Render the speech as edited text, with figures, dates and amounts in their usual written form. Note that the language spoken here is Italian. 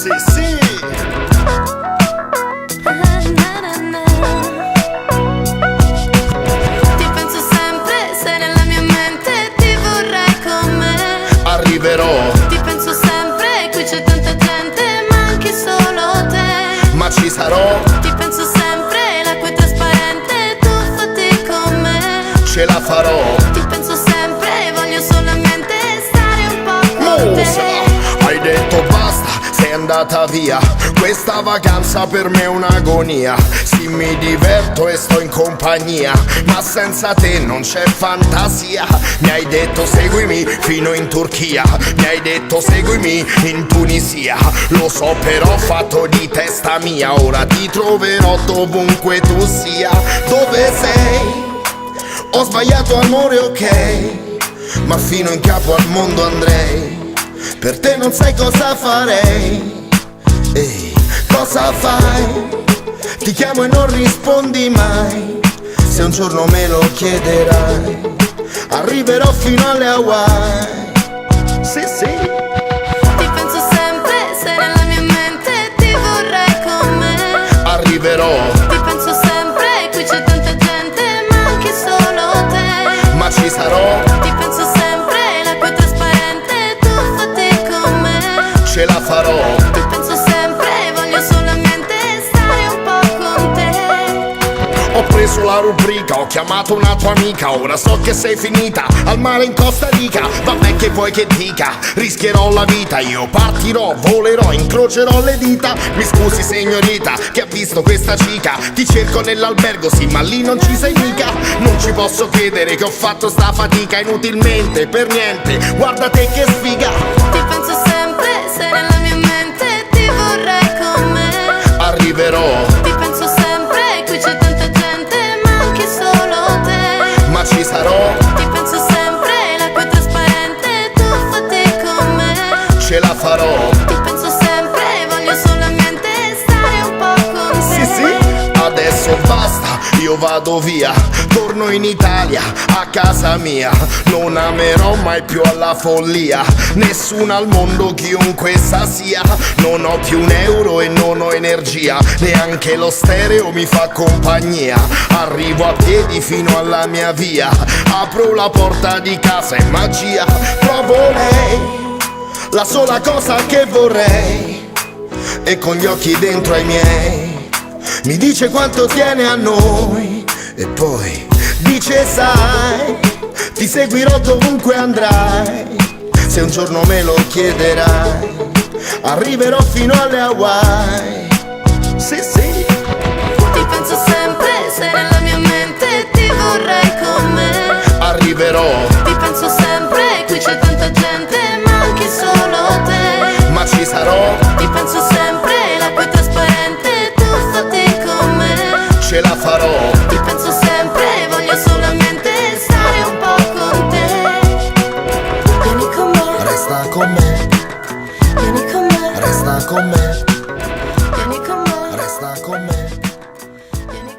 Sì, sì. Ti penso sempre, sei nella mia mente, ti vorrei con me. Arriverò, Ti penso sempre, qui c'è tanta gente, manchi solo te. ma ci sarò, Ti penso sempre, l'acqua è trasparente, tuffati con me. ce la farò. Ti penso sempre, voglio solamente stare un po' con Musa, te. hai detto basta, sei andata via. Questa vacanza per me è un'agonia. Sì, mi diverto e sto in compagnia, ma senza te non c'è fantasia. Mi hai detto seguimi fino in Turchia, mi hai detto seguimi in Tunisia. Lo so però fatto di testa mia, ora ti troverò dovunque tu sia. Dove sei? Ho sbagliato amore, ok, ma fino in capo al mondo andrei. Per te non sai cosa farei. Ehi, cosa fai? Ti chiamo e non rispondi mai. Se un giorno me lo chiederai, arriverò fino alle Hawaii. Sì, sì. Ti penso sempre, sei nella mia mente, ti vorrei con me. Arriverò, Ti penso sempre, qui c'è tanta gente, manchi solo te. ma ci sarò, Ti penso sempre, l'acqua è trasparente, tuffati con me. ce la farò. Ti penso sempre, voglio solamente stare un po' con te. Ho preso la rubrica, ho chiamato una tua amica. Ora so che sei finita al mare in Costa Rica. Vabbè che vuoi che dica, rischierò la vita. Io partirò, volerò, incrocerò le dita. Mi scusi signorita, che ha visto questa cica. Ti cerco nell'albergo, sì ma lì non ci sei mica. Non ci posso credere che ho fatto sta fatica inutilmente, per niente. Guarda te che sfiga. Ti penso sempre, sei nella mia mente, ti vorrei con me. Arriverò, Ti penso sempre, qui c'è tanta gente, manchi solo te. ma ci sarò, Ti penso sempre, l'acqua è trasparente, tuffati con me. ce la farò. Ti penso sempre, voglio solamente stare un po' con te. Sì, sì, adesso basta, io vado via. Torno in Italia, a casa mia. Non amerò mai più alla follia nessuno al mondo, chiunque essa sia. Non ho più un euro e non ho energia, neanche lo stereo mi fa compagnia. Arrivo a piedi fino alla mia via, apro la porta di casa e magia. Trovo lei, la sola cosa che vorrei, e con gli occhi dentro ai miei mi dice quanto tiene a noi. E poi dice sai, ti seguirò dovunque andrai. Se un giorno me lo chiederai, arriverò fino alle Hawaii. Sì, sì. Ti penso sempre, sei nella mia mente, ti vorrei